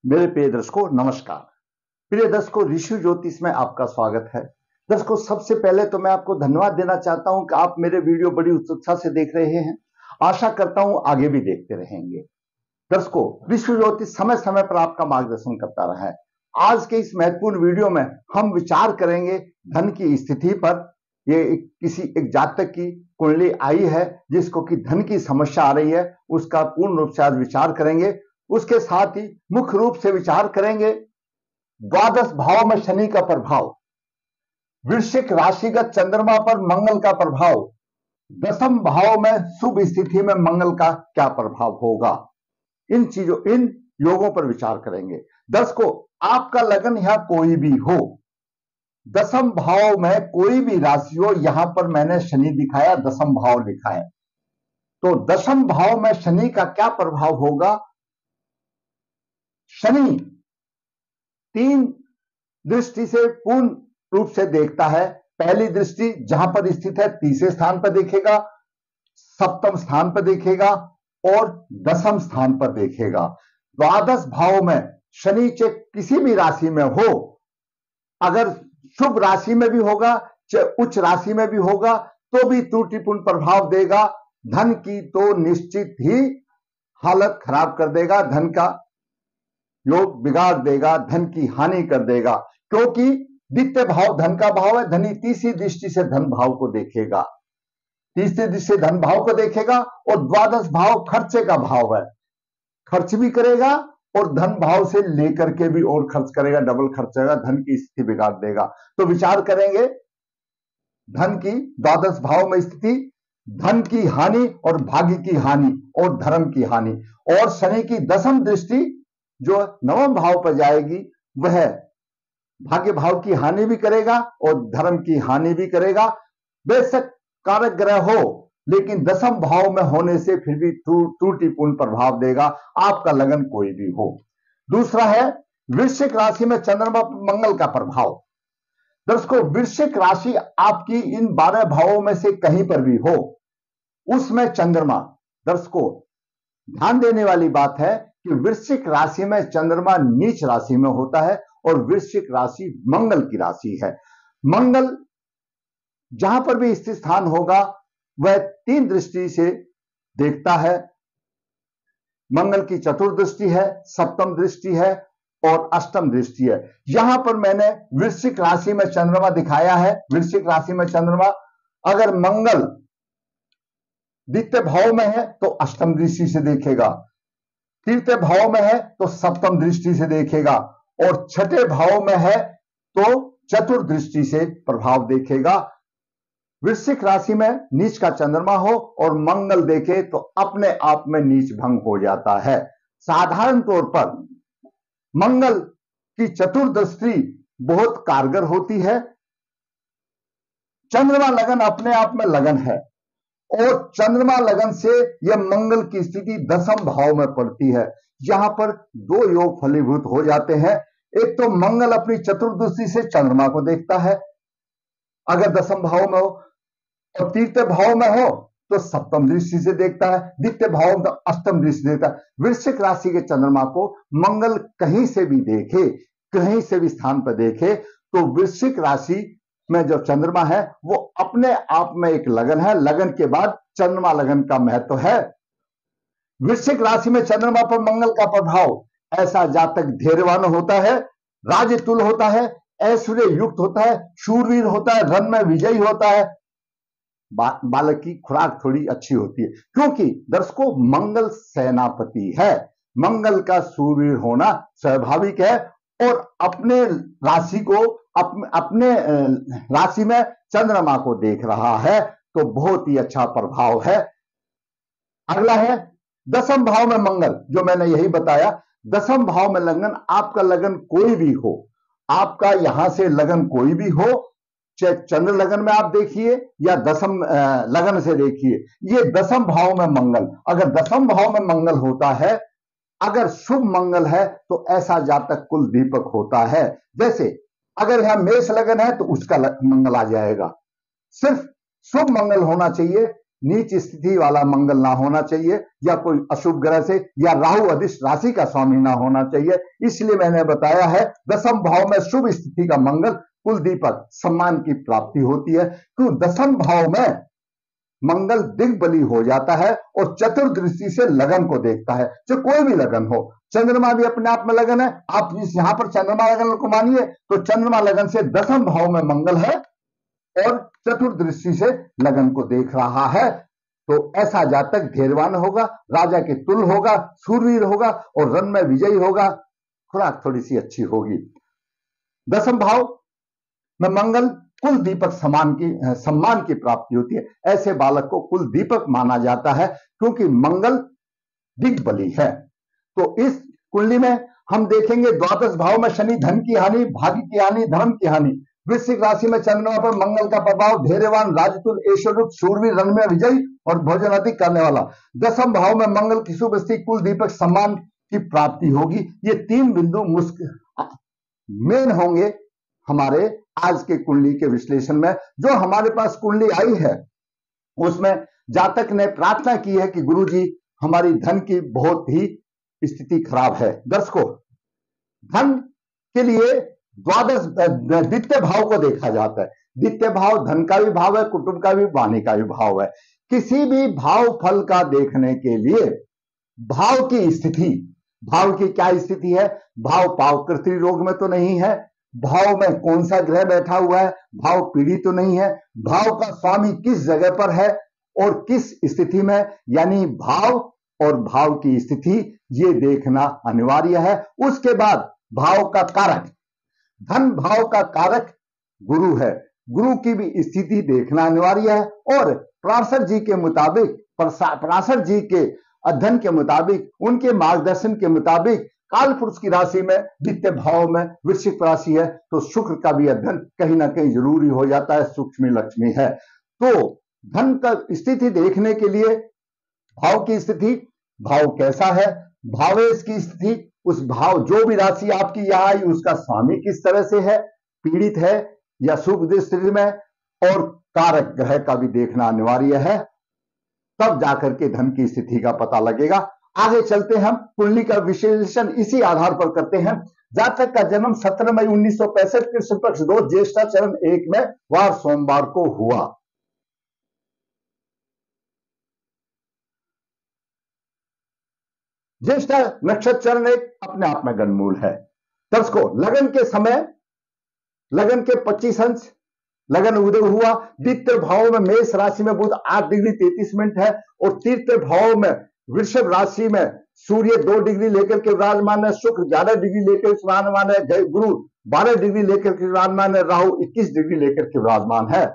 मेरे प्रिय दर्शकों नमस्कार। प्रिय दर्शकों, ऋषि ज्योतिष में आपका स्वागत है। दर्शकों, सबसे पहले तो मैं आपको धन्यवाद देना चाहता हूं कि आप मेरे वीडियो बड़ी उत्सुकता से देख रहे हैं। आशा करता हूं आगे भी देखते रहेंगे। दर्शकों, ऋषि ज्योतिष समय समय पर आपका मार्गदर्शन करता रहा है। आज के इस महत्वपूर्ण वीडियो में हम विचार करेंगे धन की स्थिति पर। ये किसी एक जातक की कुंडली आई है जिसको कि धन की समस्या आ रही है, उसका पूर्ण रूप से आज विचार करेंगे। उसके साथ ही मुख्य रूप से विचार करेंगे द्वादश भाव में शनि का प्रभाव, वृश्चिक राशिगत चंद्रमा पर मंगल का प्रभाव, दशम भाव में शुभ स्थिति में मंगल का क्या प्रभाव होगा, इन योगों पर विचार करेंगे। दर्शकों, आपका लग्न या कोई भी हो, दशम भाव में कोई भी राशि हो, यहां पर मैंने शनि दिखाया, दशम भाव लिखा है, तो दशम भाव में शनि का क्या प्रभाव होगा। शनि 3 दृष्टि से पूर्ण रूप से देखता है। पहली दृष्टि जहां पर स्थित है तीसरे स्थान पर देखेगा, सप्तम स्थान पर देखेगा और दशम स्थान पर देखेगा। द्वादश भाव में शनि चाहे किसी भी राशि में हो, अगर शुभ राशि में भी होगा चाहे उच्च राशि में भी होगा, तो भी त्रुटिपूर्ण प्रभाव देगा। धन की तो निश्चित ही हालत खराब कर देगा, धन का योग बिगाड़ देगा, धन की हानि कर देगा, क्योंकि द्वितीय भाव धन का भाव है। धनी तीसरी दृष्टि से धन भाव को देखेगा, तीसरी दृष्टि से धन भाव को देखेगा। और द्वादश भाव खर्चे का भाव है, खर्च भी करेगा और धन भाव से लेकर के भी और खर्च करेगा, डबल खर्च करेगा, धन की स्थिति बिगाड़ देगा। तो विचार करेंगे धन की द्वादश भाव में स्थिति, धन की हानि और भाग्य की हानि और धर्म की हानि। और शनि की दशम दृष्टि जो नवम भाव पर जाएगी, वह भाग्य भाव की हानि भी करेगा और धर्म की हानि भी करेगा। बेशक कारक ग्रह हो, लेकिन दशम भाव में होने से फिर भी त्रुटिपूर्ण प्रभाव देगा, आपका लगन कोई भी हो। दूसरा है वृश्चिक राशि में चंद्रमा मंगल का प्रभाव। दर्शकों, वृश्चिक राशि आपकी इन 12 भावों में से कहीं पर भी हो, उसमें चंद्रमा, दर्शकों ध्यान देने वाली बात है कि वृश्चिक राशि में चंद्रमा नीच राशि में होता है और वृश्चिक राशि मंगल की राशि है। मंगल जहां पर भी स्थित स्थान होगा वह 3 दृष्टि से देखता है। मंगल की चतुर्दृष्टि है, सप्तम दृष्टि है और अष्टम दृष्टि है। यहां पर मैंने वृश्चिक राशि में चंद्रमा दिखाया है। वृश्चिक राशि में चंद्रमा अगर मंगल द्वितीय भाव में है तो अष्टम दृष्टि से देखेगा, तृतीय भाव में है तो सप्तम दृष्टि से देखेगा और छठे भाव में है तो चतुर्दृष्टि से प्रभाव देखेगा। वृश्चिक राशि में नीच का चंद्रमा हो और मंगल देखे तो अपने आप में नीच भंग हो जाता है। साधारण तौर पर मंगल की चतुर्दृष्टि बहुत कारगर होती है। चंद्रमा लगन अपने आप में लगन है और चंद्रमा लगन से यह मंगल की स्थिति दशम भाव में पड़ती है। यहां पर 2 योग फलीभूत हो जाते हैं। एक तो मंगल अपनी चतुर्दृष्टि से चंद्रमा को देखता है अगर दशम भाव में हो, और तृतीय भाव में हो तो सप्तम दृष्टि से देखता है, द्वितीय भाव में अष्टम दृष्टि से देखता है। वृश्चिक राशि के चंद्रमा को मंगल कहीं से भी देखे, कहीं से भी स्थान पर देखे, तो वृश्चिक राशि में जो चंद्रमा है वो अपने आप में एक लगन है। लगन के बाद चंद्रमा लगन का महत्व है। वृश्चिक राशि में चंद्रमा पर मंगल का प्रभाव, ऐसा जातक धैर्यवान होता है, राजतुल होता है, ऐश्वर्य युक्त होता है, शूरवीर होता है, रण में विजयी होता है। बालक की खुराक थोड़ी अच्छी होती है, क्योंकि दर्शकों मंगल सेनापति है। मंगल का शूरवीर होना स्वाभाविक है और अपने राशि को अपने राशि में चंद्रमा को देख रहा है, तो बहुत ही अच्छा प्रभाव है। अगला है दशम भाव में मंगल, जो मैंने यही बताया। दशम भाव में लगन, आपका लगन कोई भी हो, आपका यहां से लगन कोई भी हो, चाहे चंद्र लगन में आप देखिए या दशम लगन से देखिए, ये दशम भाव में मंगल, अगर दशम भाव में मंगल होता है, अगर शुभ मंगल है तो ऐसा जातक कुल दीपक होता है। जैसे अगर यहां मेष लगन है तो उसका मंगल आ जाएगा। सिर्फ शुभ मंगल होना चाहिए, नीच स्थिति वाला मंगल ना होना चाहिए, या कोई अशुभ ग्रह से, या राहु अधिष्ठ राशि का स्वामी ना होना चाहिए। इसलिए मैंने बताया है दसम भाव में शुभ स्थिति का मंगल कुल दीपक सम्मान की प्राप्ति होती है। क्यों? दसम भाव में मंगल दिग्बली हो जाता है और चतुर्दृष्टि से लगन को देखता है। जो कोई भी लगन हो, चंद्रमा भी अपने आप में लगन है, आप इस यहां पर चंद्रमा लगन को मानिए तो चंद्रमा लगन से दसम भाव में मंगल है और चतुर्दृष्टि से लगन को देख रहा है, तो ऐसा जातक धैर्यवान होगा, राजा के तुल होगा, सूरवीर होगा और रण में विजयी होगा, खुराक थोड़ी सी अच्छी होगी। दसम भाव में मंगल कुल दीपक सम्मान की प्राप्ति होती है। ऐसे बालक को कुल दीपक माना जाता है क्योंकि मंगल दिग्बली है। तो इस कुंडली में हम देखेंगे द्वादश भाव में शनि धन की हानि, भाग्य की हानि, धर्म की हानि। वृश्चिक राशि में चंद्रमा पर मंगल का प्रभाव, धैर्यवान, राजतुल, ऐश्वर्युक्त, शूरवीर, रण में विजयी और भोजन अधिक करने वाला। दसम भाव में मंगल की शुभ स्थिति, कुल दीपक सम्मान की प्राप्ति होगी। ये तीन बिंदु मेन होंगे हमारे आज के कुंडली के विश्लेषण में। जो हमारे पास कुंडली आई है उसमें जातक ने प्रार्थना की है कि गुरुजी हमारी धन की बहुत ही स्थिति खराब है। दर्शकों, धन के लिए द्वितीय भाव को देखा जाता है। द्वितीय भाव धन का भी भाव है, कुटुंब का भी, वाणी का भी भाव है। किसी भी भाव फल का देखने के लिए भाव की स्थिति, भाव की क्या स्थिति है, भाव पावकृति रोग में तो नहीं है, भाव में कौन सा ग्रह बैठा हुआ है, भाव पीढ़ी तो नहीं है, भाव का स्वामी किस जगह पर है और किस स्थिति में, यानी भाव और भाव की स्थिति ये देखना अनिवार्य है। उसके बाद भाव का कारक, धन भाव का कारक गुरु है, गुरु की भी स्थिति देखना अनिवार्य है। और पराशर जी के मुताबिक, पराशर जी के अध्ययन के मुताबिक, उनके मार्गदर्शन के मुताबिक काल पुरुष की राशि में द्वितीय भाव में वृश्चिक राशि है, तो शुक्र का भी अध्ययन कहीं ना कहीं जरूरी हो जाता है, सूक्ष्म लक्ष्मी है। तो धन का स्थिति देखने के लिए भाव की स्थिति, भाव कैसा है, भावेश की स्थिति, उस भाव जो भी राशि आपकी यहाँ आई उसका स्वामी किस तरह से है, पीड़ित है या शुभ स्थिति में, और कारक ग्रह का भी देखना अनिवार्य है, तब जाकर के धन की स्थिति का पता लगेगा। आगे चलते हैं, हम कुंडली का विश्लेषण इसी आधार पर करते हैं। जातक का जन्म 17 मई 1965 कृष्ण पक्ष 2 ज्येष्ठा चरण 1 में वार सोमवार को हुआ। ज्येष्ठा नक्षत्र चरण 1 अपने आप में गणमूल है। दर्शकों, लगन के समय, लगन के 25 अंश लगन उदय हुआ। द्वितीय भाव में मेष राशि में बुध 8 डिग्री 33 मिनट है और तृतीय भाव में वृषभ राशि में सूर्य 2 डिग्री लेकर के विराजमान है, शुक्र 11 डिग्री लेकर विराजमान है, गुरु 12 डिग्री लेकर के विराजमान है, राहु 21 डिग्री लेकर के विराजमान है।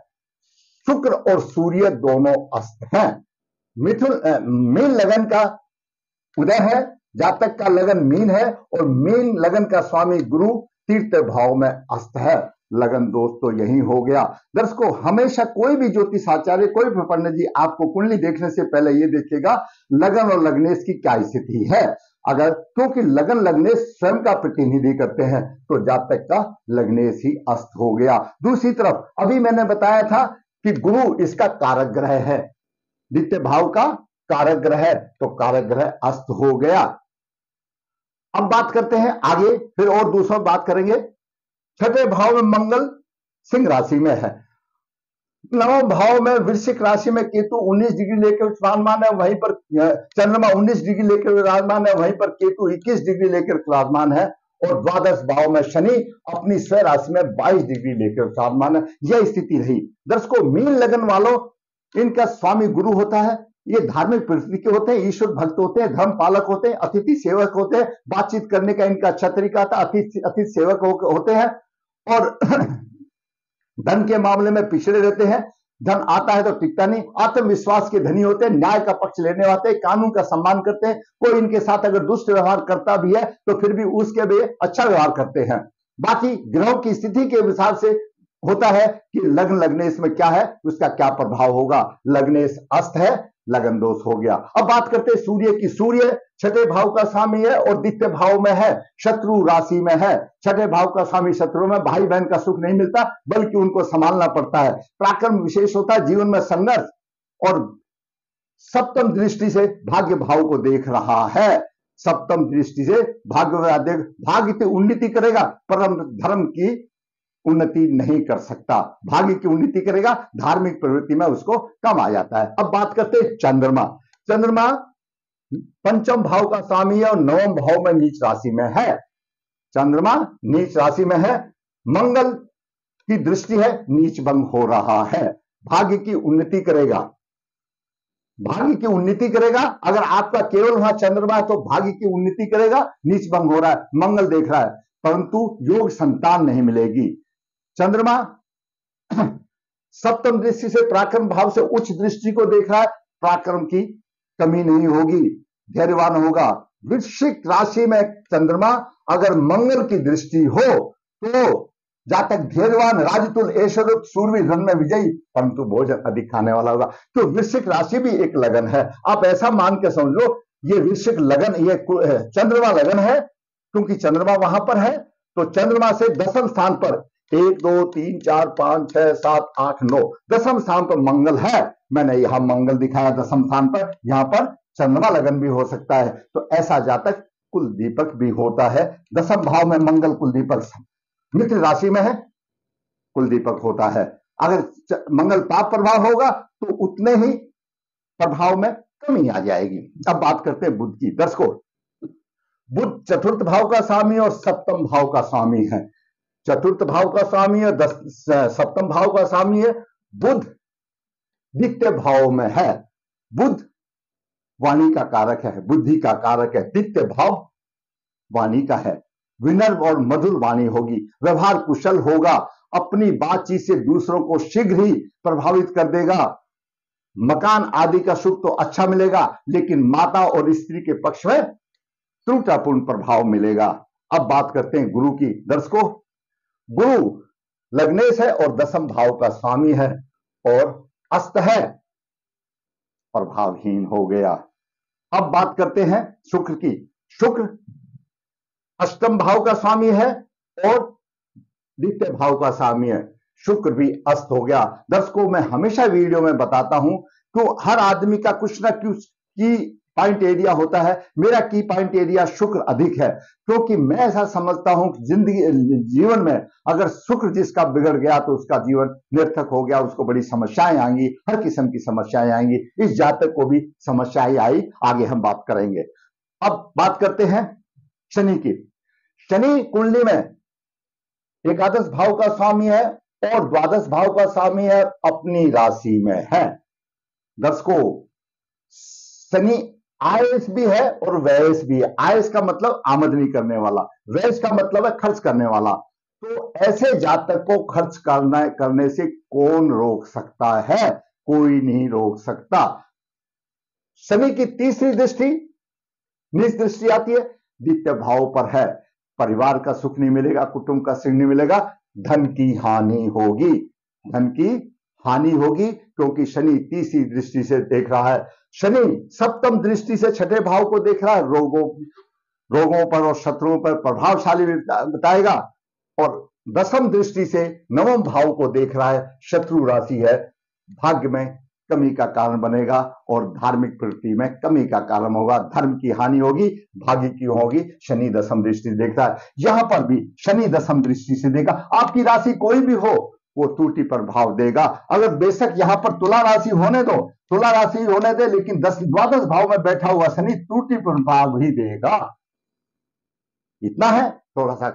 शुक्र और सूर्य दोनों अस्त हैं। मीन लगन का उदय है, जातक का लगन मीन है और मीन लगन का स्वामी गुरु तृतीय भाव में अस्त है। लगन दोस्तों यही हो गया। दर्शकों, हमेशा कोई भी ज्योतिषाचार्य, कोई भी पंडित जी आपको कुंडली देखने से पहले ये देखेगा लगन और लग्नेश की क्या स्थिति है। अगर, क्योंकि लगन लग्नेश स्वयं का प्रतिनिधि करते हैं, तो जातक का लग्नेश ही अस्त हो गया। दूसरी तरफ अभी मैंने बताया था कि गुरु इसका कारक ग्रह है, द्वितीय भाव का कारक ग्रह है, तो कारक ग्रह अस्त हो गया। अब बात करते हैं आगे, फिर और दूसरा बात करेंगे। छठे भाव में मंगल सिंह राशि में है। नवम भाव में वृश्चिक राशि में केतु 19 डिग्री लेकर विराजमान है, वहीं पर चंद्रमा 19 डिग्री लेकर विराजमान है, वहीं पर केतु 21 डिग्री लेकर विराजमान है। और द्वादश भाव में शनि अपनी स्व राशि में 22 डिग्री लेकर विराजमान है। यह स्थिति रही। दर्शकों, मीन लगन वालों, इनका स्वामी गुरु होता है। ये धार्मिक प्रवृत्ति के होते हैं, ईश्वर भक्त होते हैं, धर्म पालक होते हैं, अतिथि सेवक होते हैं, बातचीत करने का इनका अच्छा तरीका था, अतिथि सेवक होते हैं और धन के मामले में पिछड़े रहते हैं। धन आता है तो टिकता नहीं, आत्मविश्वास के धनी होते हैं, न्याय का पक्ष लेने वाले, कानून का सम्मान करते हैं। कोई इनके साथ अगर दुष्ट व्यवहार करता भी है तो फिर भी उसके भी अच्छा व्यवहार करते हैं। बाकी ग्रहों की स्थिति के हिसाब से होता है कि लग्न लग्नेश में क्या है, उसका क्या प्रभाव होगा। लग्नेश अस्त है, लगन दोष हो गया। अब बात करते हैं सूर्य की। सूर्य छठे भाव का स्वामी है और द्वितीय भाव में है, शत्रु राशि में है। छठे भाव का स्वामी शत्रु में, भाई बहन का सुख नहीं मिलता बल्कि उनको संभालना पड़ता है। पराक्रम विशेष होता है, जीवन में संघर्ष और सप्तम दृष्टि से भाग्य भाव को देख रहा है। सप्तम दृष्टि से भाग्य की उन्नति करेगा, परम धर्म की उन्नति नहीं कर सकता। भाग्य की उन्नति करेगा, धार्मिक प्रवृत्ति में उसको कम आ जाता है। अब बात करते हैं चंद्रमा। चंद्रमा पंचम भाव का स्वामी है और नवम भाव में नीच राशि में है। चंद्रमा नीच राशि में है, मंगल की दृष्टि है, नीच भंग हो रहा है। भाग्य की उन्नति करेगा, भाग्य की उन्नति करेगा। अगर आपका केवल वहां चंद्रमा है तो भाग्य की उन्नति करेगा, नीच भंग हो रहा है, मंगल देख रहा है, परंतु योग संतान नहीं मिलेगी। चंद्रमा सप्तम दृष्टि से पराक्रम भाव से उच्च दृष्टि को देख रहा है, पराक्रम की कमी नहीं होगी, धैर्यवान होगा। वृश्चिक राशि में चंद्रमा अगर मंगल की दृष्टि हो तो जातक धैर्यवान, राजतुल, ऐश्वर्य, सूरवीर, रण में विजयी, परंतु भोजन अधिक खाने वाला होगा। तो वृश्चिक राशि भी एक लगन है। आप ऐसा मान के समझ लो ये वृश्चिक लगन, ये चंद्रमा लगन है, क्योंकि चंद्रमा वहां पर है। तो चंद्रमा से दसम स्थान पर 1 2 3 4 5 6 7 8 9 दसम स्थान पर मंगल है। मैंने यहां मंगल दिखाया दसम स्थान पर, यहां पर चंद्रमा लगन भी हो सकता है। तो ऐसा जातक कुल दीपक भी होता है। दसम भाव में मंगल कुल दीपक मित्र राशि में है, कुल दीपक होता है। अगर मंगल पाप प्रभाव होगा तो उतने ही प्रभाव में कमी आ जाएगी। अब बात करते हैं बुध की। दर्शकों, बुध चतुर्थ भाव का स्वामी और सप्तम भाव का स्वामी है। चतुर्थ भाव का स्वामी है, सप्तम भाव का स्वामी है। बुध द्वितीय भाव में है। बुध वाणी का कारक है, बुद्धि का कारक है। द्वितीय भाव वाणी का है। विनम्र और मधुर वाणी होगी, व्यवहार कुशल होगा, अपनी बातचीत से दूसरों को शीघ्र ही प्रभावित कर देगा। मकान आदि का सुख तो अच्छा मिलेगा, लेकिन माता और स्त्री के पक्ष में त्रुटिपूर्ण प्रभाव मिलेगा। अब बात करते हैं गुरु की। दर्शकों, गुरु लग्नेश है और दसम भाव का स्वामी है और अस्त है, प्रभावहीन हो गया। अब बात करते हैं शुक्र की। शुक्र अष्टम भाव का स्वामी है और द्वितीय भाव का स्वामी है। शुक्र भी अस्त हो गया। दर्शकों, मैं हमेशा वीडियो में बताता हूं कि हर आदमी का कुछ ना कुछ की पॉइंट एरिया होता है। मेरा की पॉइंट एरिया शुक्र अधिक है, क्योंकि मैं ऐसा समझता हूं कि जीवन में अगर शुक्र जिसका बिगड़ गया तो उसका जीवन निरर्थक हो गया, उसको बड़ी समस्याएं आएंगी, हर किस्म की समस्याएं आएंगी। इस जातक को भी समस्याएं आई, आगे हम बात करेंगे। अब बात करते हैं शनि की। शनि कुंडली में एकादश भाव का स्वामी है और द्वादश भाव का स्वामी है, अपनी राशि में है। दर्शकों, शनि आयस भी है और व्ययस भी है। आयस का मतलब आमदनी करने वाला, व्ययस का मतलब है खर्च करने वाला। तो ऐसे जातक को खर्च करने से कौन रोक सकता है? कोई नहीं रोक सकता। शनि की तीसरी दृष्टि, नीच दृष्टि आती है, द्वितीय भाव पर है। परिवार का सुख नहीं मिलेगा, कुटुंब का सुख नहीं मिलेगा, धन की हानि होगी। धन की हानि होगी, क्योंकि शनि तीसरी दृष्टि से देख रहा है। शनि सप्तम दृष्टि से छठे भाव को देख रहा है, रोगों पर और शत्रुओं पर प्रभावशाली बताएगा। और दसम दृष्टि से नवम भाव को देख रहा है, शत्रु राशि है, भाग्य में कमी का कारण बनेगा और धार्मिक प्रवृत्ति में कमी का कारण होगा। धर्म की हानि होगी, भाग्य की होगी। शनि दसम दृष्टि से देखता है। यहां पर भी शनि दसम दृष्टि से देखा। आपकी राशि कोई भी हो, वो त्रुटि प्रभाव देगा। अगर बेशक यहां पर तुला राशि होने दो, तुला राशि होने दे, लेकिन द्वादश भाव में बैठा हुआ शनि त्रुटि प्रभाव ही देगा। इतना है, थोड़ा सा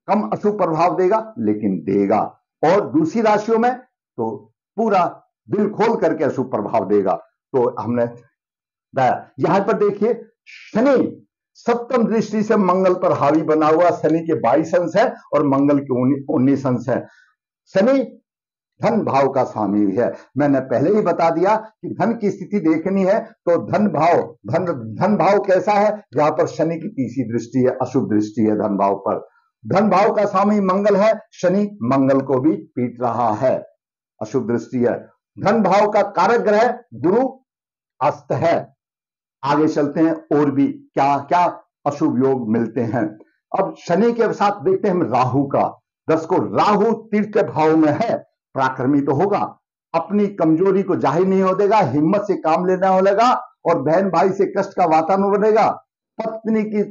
कम अशुभ प्रभाव देगा, लेकिन देगा। और दूसरी राशियों में तो पूरा दिल खोल करके अशुभ प्रभाव देगा। तो हमने यहां पर देखिए, शनि सप्तम दृष्टि से मंगल पर हावी बना हुआ। शनि के 22 अंश है और मंगल के 19 अंश है। शनि धन भाव का स्वामी है। मैंने पहले ही बता दिया कि धन की स्थिति देखनी है तो धन भाव कैसा है? यहां पर शनि की तीसरी दृष्टि है, अशुभ दृष्टि है धन भाव पर। धन भाव का स्वामी मंगल है, शनि मंगल को भी पीट रहा है, अशुभ दृष्टि है। धन भाव का कारक ग्रह गुरु अस्त है। आगे चलते हैं और भी क्या क्या अशुभ योग मिलते हैं। अब शनि के साथ देखते हैं हम राहु का। दर्शकों, राहु तृतीय भाव में है, पराक्रमी तो होगा, अपनी कमजोरी को जाहिर नहीं हो देगा, हिम्मत से काम लेना हो लगा और बहन भाई से कष्ट का वातावरण बनेगा। पत्नी की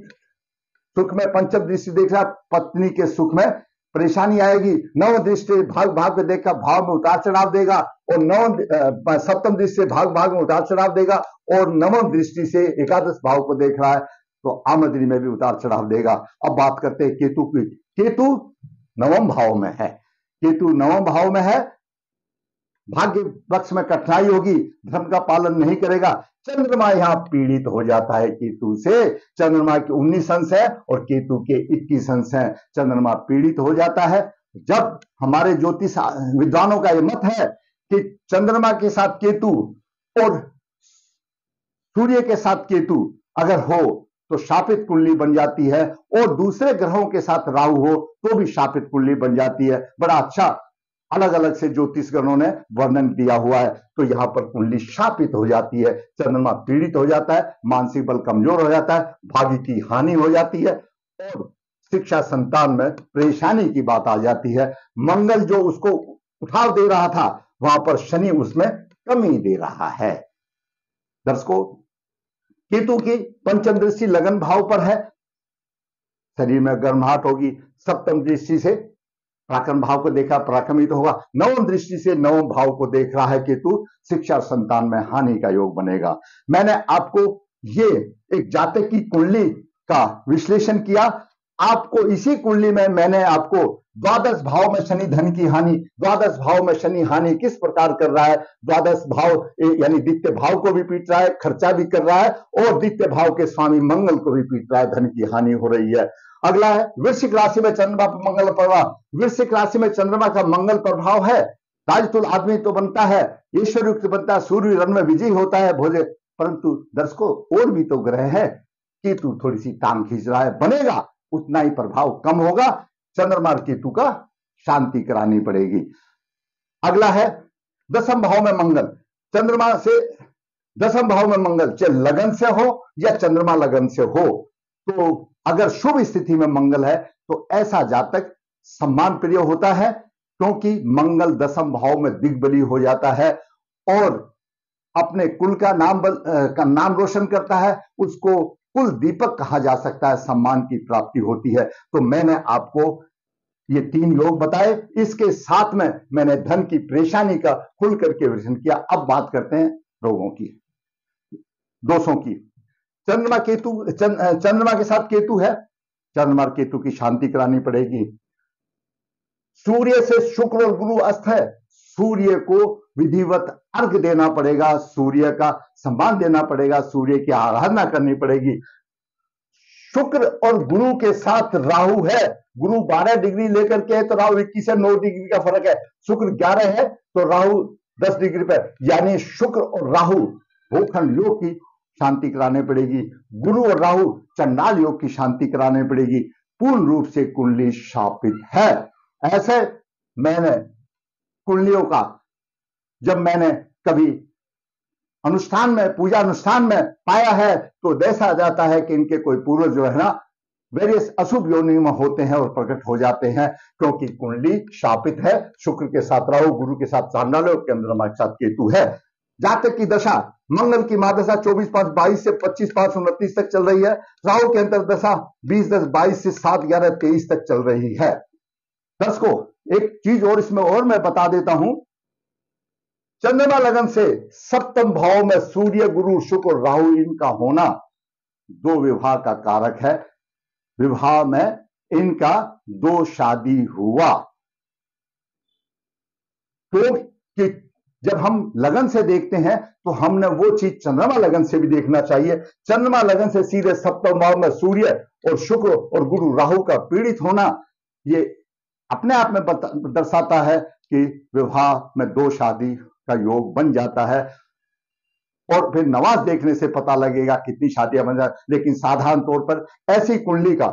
सुख में पंचम दृष्टि देख रहा, पत्नी के सुख में परेशानी आएगी। नव दृष्टि भाग भाग में देखा, भाव में उतार चढ़ाव देगा, और सप्तम दृष्टि से भाग भाग में उतार चढ़ाव देगा, और नवम दृष्टि से एकादश भाव को देख रहा है तो आमदनी में भी उतार चढ़ाव देगा। अब बात करते हैं केतु की। केतु नवम भाव में है, केतु नवम भाव में है, भाग्य पक्ष में कठिनाई होगी, धर्म का पालन नहीं करेगा। चंद्रमा यहां पीड़ित हो जाता है केतु से। चंद्रमा के 19 अंश है और केतु के 21 अंश है। चंद्रमा पीड़ित हो जाता है। जब हमारे ज्योतिष विद्वानों का यह मत है कि चंद्रमा के साथ केतु और सूर्य के साथ केतु अगर हो तो शापित कुंडली बन जाती है, और दूसरे ग्रहों के साथ राहु हो तो भी शापित कुंडली बन जाती है। बड़ा अच्छा अलग अलग से ज्योतिषगणों ने वर्णन दिया हुआ है। तो यहां पर कुंडली शापित हो जाती है, चंद्रमा पीड़ित हो जाता है, मानसिक बल कमजोर हो जाता है, भाग्य की हानि हो जाती है, और शिक्षा संतान में परेशानी की बात आ जाती है। मंगल जो उसको उठाव दे रहा था वहां पर शनि उसमें कमी दे रहा है। दर्शकों, केतु की पंचम दृष्टि लगन भाव पर है, शरीर में गर्माहट होगी। सप्तम दृष्टि से पराक्रम भाव को देखा, पराक्रमित होगा। नवम दृष्टि से नवम भाव को देख रहा है केतु, शिक्षा संतान में हानि का योग बनेगा। मैंने आपको ये एक जातक की कुंडली का विश्लेषण किया। आपको इसी कुंडली में मैंने आपको द्वादश भाव में शनि धन की हानि, द्वादश भाव में शनि हानि किस प्रकार कर रहा है, द्वादश भाव यानी द्वितीय भाव को भी पीट रहा है, खर्चा भी कर रहा है, और द्वितीय भाव के स्वामी मंगल को भी पीट रहा है, धन की हानि हो रही है। अगला है वृश्चिक राशि में चंद्रमा पर मंगल प्रभाव। वृश्चिक राशि में चंद्रमा का मंगल प्रभाव है। राजतुल आदमी तो बनता है, ईश्वर युक्त बनता है, सूर्य रन में विजय होता है भोजे, परंतु दर्शकों और भी तो ग्रह है। केतु थोड़ी सी टांग खींच रहा है, बनेगा उतना ही प्रभाव कम होगा। चंद्रमा और केतु का शांति करानी पड़ेगी। अगला है दसम भाव में मंगल। चंद्रमा से दसम भाव में मंगल चाहे लगन से हो या चंद्रमा लगन से हो, तो अगर शुभ स्थिति में मंगल है तो ऐसा जातक सम्मान प्रिय होता है, क्योंकि मंगल दसम भाव में दिग्बली हो जाता है और अपने कुल का नाम रोशन करता है। उसको कुल दीपक कहा जा सकता है, सम्मान की प्राप्ति होती है। तो मैंने आपको ये 3 योग बताए, इसके साथ में मैंने धन की परेशानी का खुल करके विश्लेषण किया। अब बात करते हैं रोगों की, दोषों की। चंद्रमा के साथ केतु है, चंद्रमा केतु की शांति करानी पड़ेगी। सूर्य से शुक्र और गुरु अस्त है, सूर्य को विधिवत अर्घ देना पड़ेगा, सूर्य का सम्मान देना पड़ेगा, सूर्य की आराधना करनी पड़ेगी। शुक्र और गुरु के साथ राहु है, गुरु 12 डिग्री लेकर के है तो राहु 21 से 9 डिग्री का फर्क है। शुक्र 11 है तो राहु 10 डिग्री पर, यानी शुक्र और राहु भूखंड योग की शांति कराने पड़ेगी। गुरु और राहु चंडाल योग की शांति कराने पड़ेगी। पूर्ण रूप से कुंडली शापित है। ऐसे मैंने कुंडलियों का जब मैंने कभी अनुष्ठान में, पूजा अनुष्ठान में पाया है, तो देखा जाता है कि इनके कोई पूर्वज जो है ना वेरियस अशुभ योनि में होते हैं और प्रकट हो जाते हैं, क्योंकि कुंडली शापित है। शुक्र के साथ राहु, गुरु के साथ चांडाल योग, चंद्रमा के साथ केतु है। जातक की दशा, मंगल की महादशा 24/5/22 से 25/5/29 तक चल रही है। राहु की अंतरदशा 20/10/22 से 7/11/23 तक चल रही है। दर्शकों, एक चीज और इसमें और मैं बता देता हूं, चंद्रमा लगन से सप्तम भाव में सूर्य, गुरु, शुक्र, राहु इनका होना 2 विवाह का कारक है। विवाह में इनका 2 शादी हुआ, क्योंकि जब हम लगन से देखते हैं तो हमने वो चीज चंद्रमा लगन से भी देखना चाहिए। चंद्रमा लगन से सीधे सप्तम भाव में सूर्य और शुक्र और गुरु राहु का पीड़ित होना, ये अपने आप में दर्शाता है कि विवाह में 2 शादी का योग बन जाता है। और फिर नवाज देखने से पता लगेगा कितनी शादियां बन जाती। लेकिन साधारण तौर पर ऐसी कुंडली का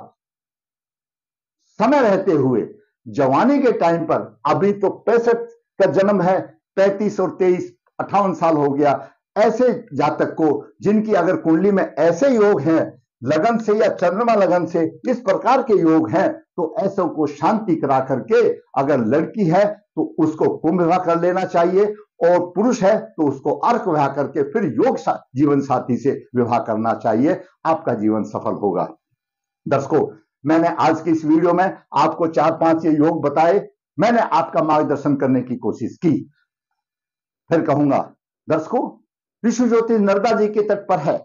समय रहते हुए जवानी के टाइम पर, अभी तो 65 का जन्म है, 35 और 23 58 साल हो गया, ऐसे जातक को जिनकी अगर कुंडली में ऐसे योग हैं लगन से या चंद्रमा लगन से इस प्रकार के योग हैं, तो ऐसों को शांति करा करके अगर लड़की है तो उसको कुंभ विवाह कर लेना चाहिए, और पुरुष है तो उसको अर्क विवाह करके फिर योग जीवन साथी से विवाह करना चाहिए। आपका जीवन सफल होगा। दर्शकों, मैंने आज की इस वीडियो में आपको 4-5 ये योग बताए, मैंने आपका मार्गदर्शन करने की कोशिश की। फिर कहूंगा दर्शकों, विश्व ज्योतिष नर्मदा जी के तट पर है,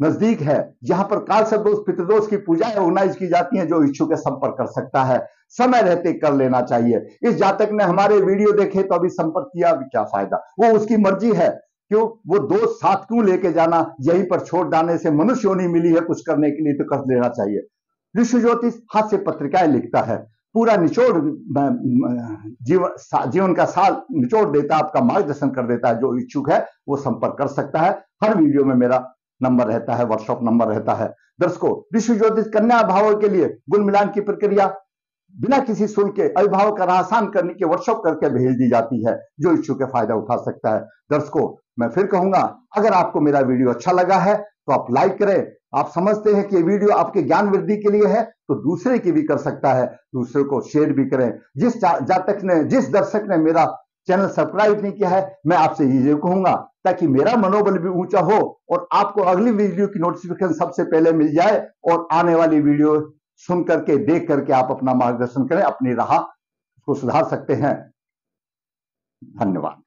नजदीक है, जहां पर काल सर्पदोष पितृदोष की पूजाएं ऑर्गेनाइज की जाती हैं। जो इच्छुक है संपर्क कर सकता है, समय रहते कर लेना चाहिए। इस जातक ने हमारे वीडियो देखे तो अभी संपर्क किया, अभी क्या फायदा, वो उसकी मर्जी है। क्यों वो दोष साथ क्यों लेके जाना, यहीं पर छोड़ डालने से मनुष्य योनि मिली है कुछ करने के लिए तो कर लेना चाहिए। विश्व ज्योतिष हाथ से पत्रिकाएं लिखता है, पूरा निचोड़ जीवन का साल निचोड़ देता है, आपका मार्गदर्शन कर देता है। जो इच्छुक है वो संपर्क कर सकता है। हर वीडियो में मेरा नंबर रहता है, व्हाट्सएप नंबर रहता है। दर्शकों, विश्व ज्योतिष कन्या अभिभावक के लिए गुण मिलान की प्रक्रिया बिना किसी शुल्क के अभिभावक का आसान करने के व्हाट्सएप करके भेज दी जाती है। जो इच्छुक है फायदा उठा सकता है। दर्शकों, मैं फिर कहूंगा, अगर आपको मेरा वीडियो अच्छा लगा है तो आप लाइक करें। आप समझते हैं कि ये वीडियो आपके ज्ञान वृद्धि के लिए है तो दूसरे की भी कर सकता है, दूसरे को शेयर भी करें। जिस दर्शक ने मेरा चैनल सब्सक्राइब नहीं किया है, मैं आपसे ये कहूंगा ताकि मेरा मनोबल भी ऊंचा हो और आपको अगली वीडियो की नोटिफिकेशन सबसे पहले मिल जाए, और आने वाली वीडियो सुन करके देख करके आप अपना मार्गदर्शन करें, अपनी राह को सुधार सकते हैं। धन्यवाद।